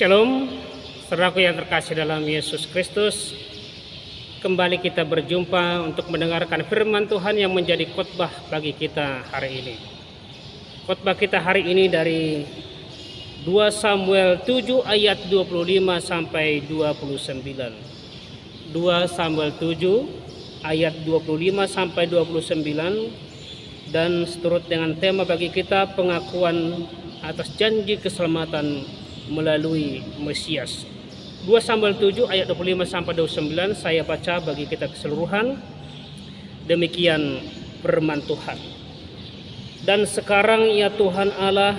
Shalom, saudaraku yang terkasih dalam Yesus Kristus. Kembali kita berjumpa untuk mendengarkan firman Tuhan yang menjadi khotbah bagi kita hari ini. Khotbah kita hari ini dari 2 Samuel 7 ayat 25 sampai 29. 2 Samuel 7 ayat 25 sampai 29, dan seturut dengan tema bagi kita pengakuan atas janji keselamatan melalui Mesias. 2 Samuel 7 ayat 25 sampai 29 saya baca bagi kita keseluruhan. Demikian firman Tuhan. Dan sekarang ya Tuhan Allah,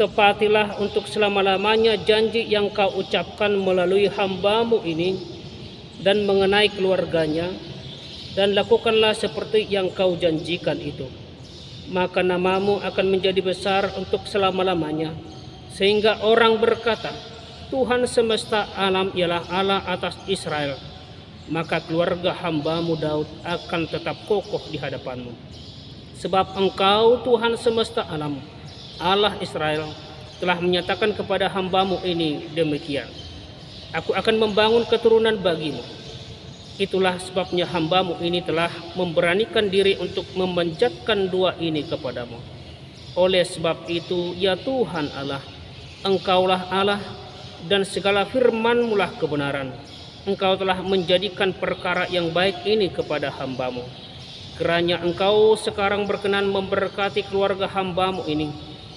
tepatilah untuk selama-lamanya janji yang kau ucapkan melalui hamba-Mu ini dan mengenai keluarganya, dan lakukanlah seperti yang kau janjikan itu. Maka nama-Mu akan menjadi besar untuk selama-lamanya, sehingga orang berkata, Tuhan semesta alam ialah Allah atas Israel. Maka keluarga hamba-Mu Daud akan tetap kokoh di hadapan-Mu. Sebab Engkau Tuhan semesta alam, Allah Israel, telah menyatakan kepada hamba-Mu ini demikian. Aku akan membangun keturunan bagimu. Itulah sebabnya hamba-Mu ini telah memberanikan diri untuk memanjatkan doa ini kepadamu. Oleh sebab itu, ya Tuhan Allah, Engkaulah Allah, dan segala firman-Mu lah kebenaran. Engkau telah menjadikan perkara yang baik ini kepada hamba-Mu. Kiranya Engkau sekarang berkenan memberkati keluarga hamba-Mu ini,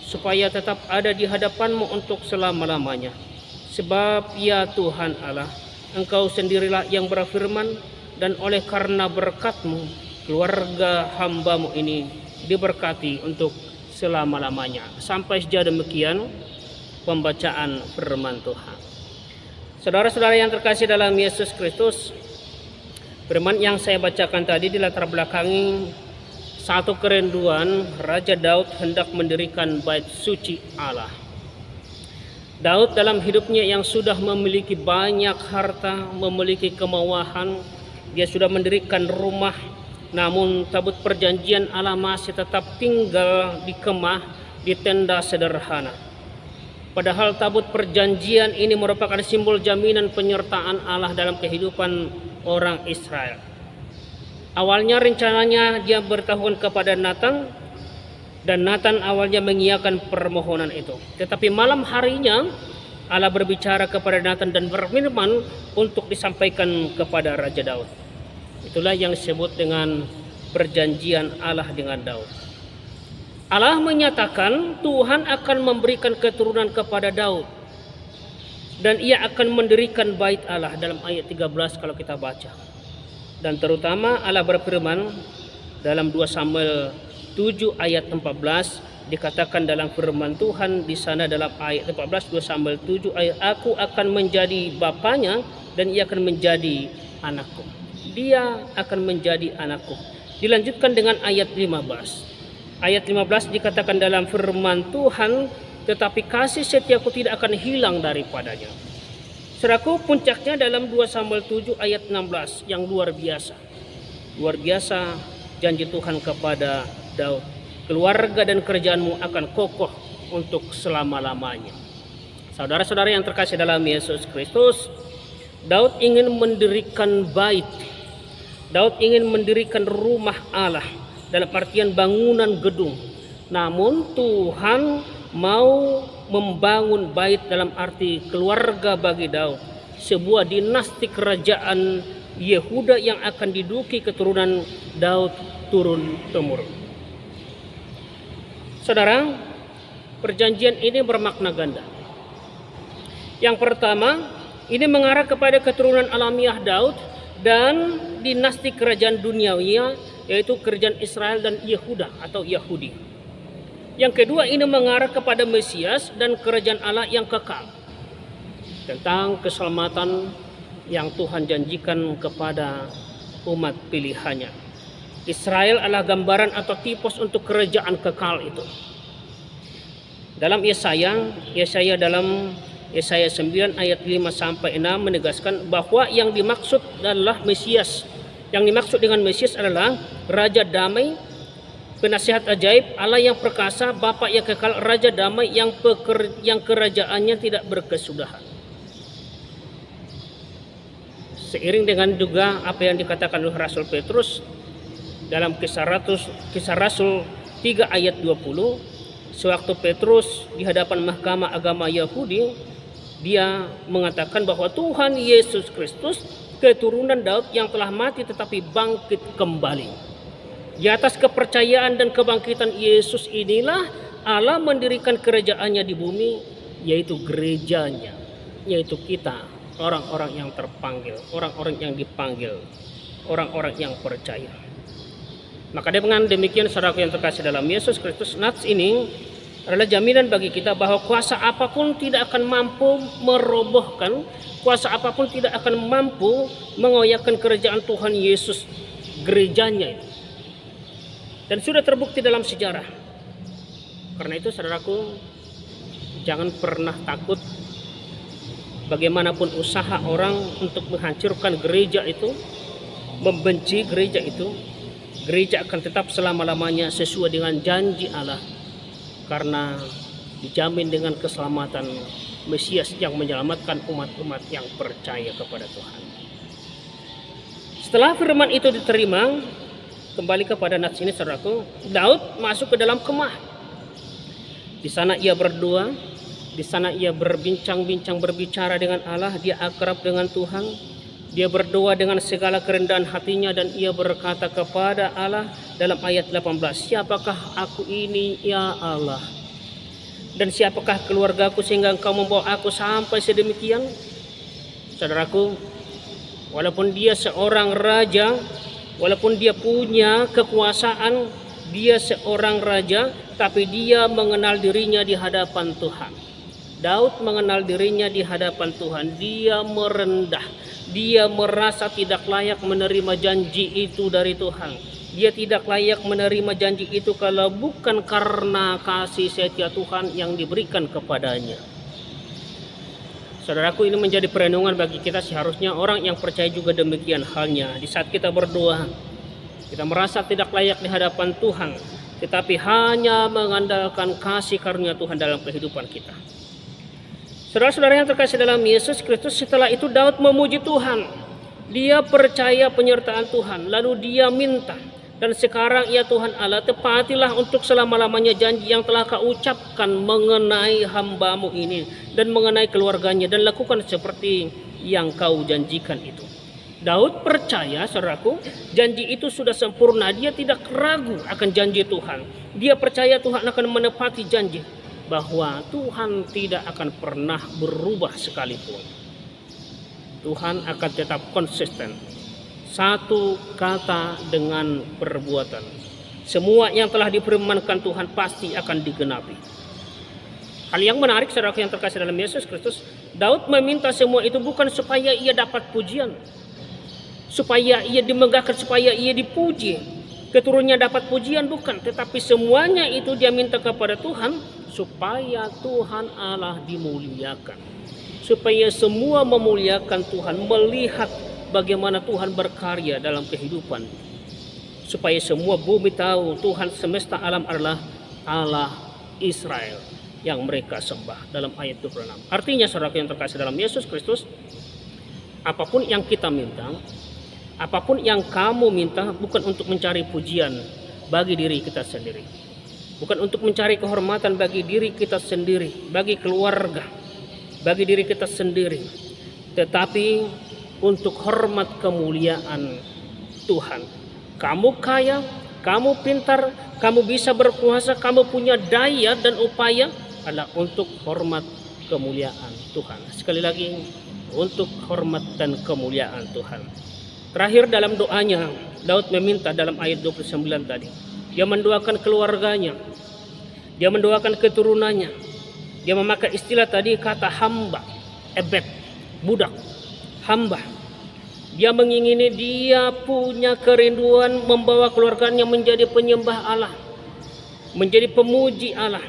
supaya tetap ada di hadapan-Mu untuk selama-lamanya. Sebab ya Tuhan Allah, Engkau sendirilah yang berfirman, dan oleh karena berkat-Mu, keluarga hamba-Mu ini diberkati untuk selama-lamanya. Sampai sejauh demikian pembacaan firman Tuhan. Saudara-saudara yang terkasih dalam Yesus Kristus, firman yang saya bacakan tadi dilatar belakangi satu kerinduan Raja Daud hendak mendirikan bait suci Allah. Daud dalam hidupnya yang sudah memiliki banyak harta, memiliki kemewahan, dia sudah mendirikan rumah, namun tabut perjanjian Allah masih tetap tinggal di kemah, di tenda sederhana. Padahal tabut perjanjian ini merupakan simbol jaminan penyertaan Allah dalam kehidupan orang Israel. Awalnya rencananya dia bertahun kepada Nathan, dan Nathan awalnya mengiyakan permohonan itu. Tetapi malam harinya Allah berbicara kepada Nathan dan berfirman untuk disampaikan kepada Raja Daud. Itulah yang disebut dengan perjanjian Allah dengan Daud. Allah menyatakan Tuhan akan memberikan keturunan kepada Daud, dan ia akan mendirikan bait Allah dalam ayat 13 kalau kita baca. Dan terutama Allah berfirman dalam 2 Samuel 7 ayat 14, dikatakan dalam firman Tuhan di sana dalam ayat 14 2 Samuel 7 ayat, aku akan menjadi bapanya dan ia akan menjadi anakku. Dia akan menjadi anakku. Dilanjutkan dengan ayat 15. Ayat 15 dikatakan dalam firman Tuhan, tetapi kasih setiaku tidak akan hilang daripadanya. Saudaraku, puncaknya dalam 2 Samuel 7 ayat 16 yang luar biasa. Luar biasa janji Tuhan kepada Daud. Keluarga dan kerjaanmu akan kokoh untuk selama-lamanya. Saudara-saudara yang terkasih dalam Yesus Kristus, Daud ingin mendirikan bait. Daud ingin mendirikan rumah Allah, dalam artian bangunan gedung. Namun Tuhan mau membangun bait dalam arti keluarga bagi Daud, sebuah dinasti kerajaan Yehuda yang akan diduduki keturunan Daud turun temurun. Saudara, perjanjian ini bermakna ganda. Yang pertama, ini mengarah kepada keturunan alamiah Daud dan dinasti kerajaan duniawi, yaitu kerajaan Israel dan Yehuda atau Yahudi. Yang kedua, ini mengarah kepada Mesias dan kerajaan Allah yang kekal, tentang keselamatan yang Tuhan janjikan kepada umat pilihannya. Israel adalah gambaran atau tipos untuk kerajaan kekal itu. Dalam Yesaya dalam Yesaya 9 ayat 5 sampai 6 menegaskan bahwa yang dimaksud adalah Mesias. Yang dimaksud dengan Mesias adalah Raja damai penasihat ajaib, Allah yang perkasa, Bapa yang kekal, Raja damai yang kerajaannya tidak berkesudahan. Seiring dengan juga apa yang dikatakan oleh Rasul Petrus dalam kisah Rasul 3 ayat 20, sewaktu Petrus di hadapan mahkamah agama Yahudi, dia mengatakan bahwa Tuhan Yesus Kristus keturunan Daud yang telah mati tetapi bangkit kembali. Di atas kepercayaan dan kebangkitan Yesus inilah Allah mendirikan kerajaannya di bumi, yaitu gerejanya, yaitu kita, orang-orang yang terpanggil, orang-orang yang dipanggil, orang-orang yang percaya. Maka dengan demikian, saudaraku yang terkasih dalam Yesus Kristus, nats ini adalah jaminan bagi kita bahwa kuasa apapun tidak akan mampu merobohkan, kuasa apapun tidak akan mampu mengoyakkan kerajaan Tuhan Yesus, gerejanya itu. Dan sudah terbukti dalam sejarah. Karena itu saudaraku, jangan pernah takut bagaimanapun usaha orang untuk menghancurkan gereja itu, membenci gereja itu. Gereja akan tetap selama-lamanya sesuai dengan janji Allah, karena dijamin dengan keselamatan Mesias yang menyelamatkan umat-umat yang percaya kepada Tuhan. Setelah firman itu diterima, kembali kepada nats ini saudaraku, Daud masuk ke dalam kemah. Di sana ia berdoa, di sana ia berbincang-bincang, berbicara dengan Allah, dia akrab dengan Tuhan. Dia berdoa dengan segala kerendahan hatinya dan ia berkata kepada Allah dalam ayat 18, siapakah aku ini ya Allah? Dan siapakah keluargaku sehingga engkau membawa aku sampai sedemikian? Saudaraku, walaupun dia seorang raja, walaupun dia punya kekuasaan, dia seorang raja, tapi dia mengenal dirinya di hadapan Tuhan. Daud mengenal dirinya di hadapan Tuhan. Dia merendah. Dia merasa tidak layak menerima janji itu dari Tuhan. Dia tidak layak menerima janji itu kalau bukan karena kasih setia Tuhan yang diberikan kepadanya. Saudaraku, ini menjadi perenungan bagi kita. Seharusnya orang yang percaya juga demikian halnya. Di saat kita berdoa, kita merasa tidak layak di hadapan Tuhan, tetapi hanya mengandalkan kasih karunia Tuhan dalam kehidupan kita. Saudara-saudara yang terkasih dalam Yesus Kristus, setelah itu Daud memuji Tuhan. Dia percaya penyertaan Tuhan, lalu dia minta. Dan sekarang ya Tuhan Allah, tepatilah untuk selama-lamanya janji yang telah Kau ucapkan mengenai hamba-Mu ini dan mengenai keluarganya, dan lakukan seperti yang Kau janjikan itu. Daud percaya, saudaraku, janji itu sudah sempurna. Dia tidak ragu akan janji Tuhan. Dia percaya Tuhan akan menepati janji, bahwa Tuhan tidak akan pernah berubah sekalipun. Tuhan akan tetap konsisten. Satu kata dengan perbuatan. Semua yang telah difirmankan Tuhan pasti akan digenapi. Hal yang menarik, saudara yang terkasih dalam Yesus Kristus, Daud meminta semua itu bukan supaya ia dapat pujian, supaya ia dimegahkan, supaya ia dipuji, keturunannya dapat pujian, bukan. Tetapi semuanya itu dia minta kepada Tuhan supaya Tuhan Allah dimuliakan, supaya semua memuliakan Tuhan, melihat bagaimana Tuhan berkarya dalam kehidupan, supaya semua bumi tahu Tuhan semesta alam adalah Allah Israel yang mereka sembah, dalam ayat 26. Artinya, saudara yang terkasih dalam Yesus Kristus, apapun yang kita minta, apapun yang kamu minta, bukan untuk mencari pujian bagi diri kita sendiri, bukan untuk mencari kehormatan bagi diri kita sendiri, bagi keluarga, bagi diri kita sendiri, tetapi untuk hormat kemuliaan Tuhan. Kamu kaya, kamu pintar, kamu bisa berkuasa, kamu punya daya dan upaya, adalah untuk hormat kemuliaan Tuhan. Sekali lagi, untuk hormat dan kemuliaan Tuhan. Terakhir dalam doanya, Daud meminta dalam ayat 29 tadi. Dia mendoakan keluarganya, dia mendoakan keturunannya. Dia memakai istilah tadi, kata hamba, ebed, budak, hamba. Dia mengingini, dia punya kerinduan membawa keluarganya menjadi penyembah Allah, menjadi pemuji Allah,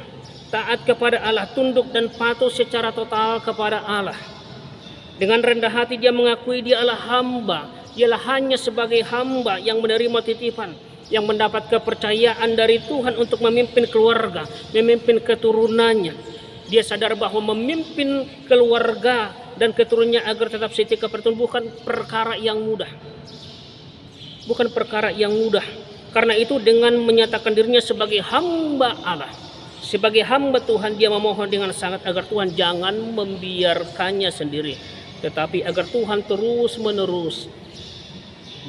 taat kepada Allah, tunduk dan patuh secara total kepada Allah. Dengan rendah hati dia mengakui dia adalah hamba. Ialah hanya sebagai hamba yang menerima titipan. yang mendapat kepercayaan dari Tuhan untuk memimpin keluarga, memimpin keturunannya. Dia sadar bahwa memimpin keluarga dan keturunannya agar tetap setia kepada Tuhan bukan perkara yang mudah. Bukan perkara yang mudah. Karena itu dengan menyatakan dirinya sebagai hamba Allah, sebagai hamba Tuhan, dia memohon dengan sangat agar Tuhan jangan membiarkannya sendiri, tetapi agar Tuhan terus-menerus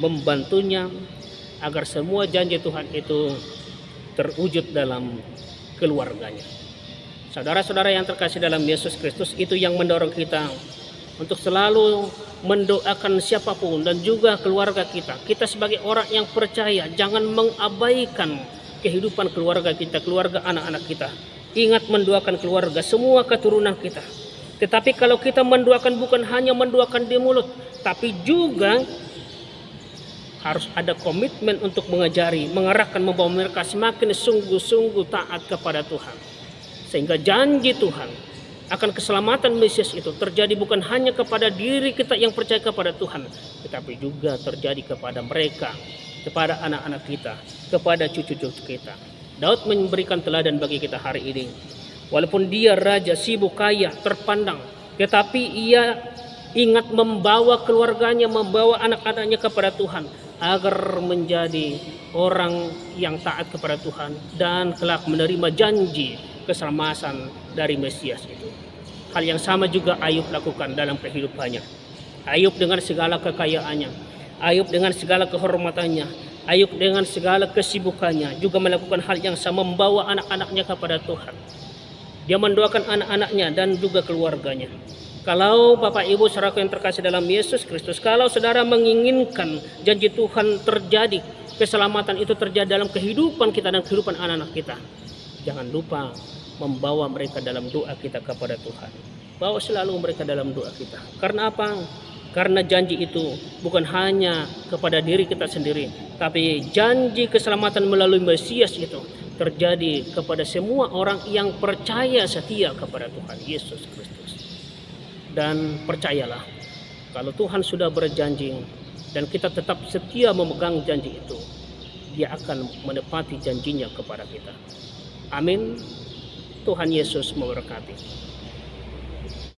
membantunya agar semua janji Tuhan itu terwujud dalam keluarganya. Saudara-saudara yang terkasih dalam Yesus Kristus, itu yang mendorong kita untuk selalu mendoakan siapapun dan juga keluarga kita. Kita sebagai orang yang percaya jangan mengabaikan kehidupan keluarga kita, keluarga anak-anak kita. Ingat mendoakan keluarga, semua keturunan kita. Tetapi kalau kita mendoakan bukan hanya mendoakan di mulut, tapi juga harus ada komitmen untuk mengajari, mengarahkan, membawa mereka semakin sungguh-sungguh taat kepada Tuhan. Sehingga janji Tuhan akan keselamatan Mesias itu terjadi bukan hanya kepada diri kita yang percaya kepada Tuhan, tetapi juga terjadi kepada mereka, kepada anak-anak kita, kepada cucu-cucu kita. Daud memberikan teladan bagi kita hari ini. Walaupun dia raja, sibuk, kaya, terpandang, tetapi ia ingat membawa keluarganya, membawa anak-anaknya kepada Tuhan, agar menjadi orang yang taat kepada Tuhan dan kelak menerima janji keselamatan dari Mesias itu. Hal yang sama juga Ayub lakukan dalam kehidupannya. Ayub dengan segala kekayaannya, Ayub dengan segala kehormatannya, Ayub dengan segala kesibukannya juga melakukan hal yang sama, membawa anak-anaknya kepada Tuhan. Dia mendoakan anak-anaknya dan juga keluarganya. Kalau Bapak Ibu saudara yang terkasih dalam Yesus Kristus, kalau saudara menginginkan janji Tuhan terjadi, keselamatan itu terjadi dalam kehidupan kita dan kehidupan anak-anak kita, jangan lupa membawa mereka dalam doa kita kepada Tuhan. Bawa selalu mereka dalam doa kita. Karena apa? Karena janji itu bukan hanya kepada diri kita sendiri, tapi janji keselamatan melalui Mesias itu terjadi kepada semua orang yang percaya setia kepada Tuhan Yesus Kristus. Dan percayalah, kalau Tuhan sudah berjanji dan kita tetap setia memegang janji itu, Dia akan menepati janjinya kepada kita. Amin. Tuhan Yesus memberkati.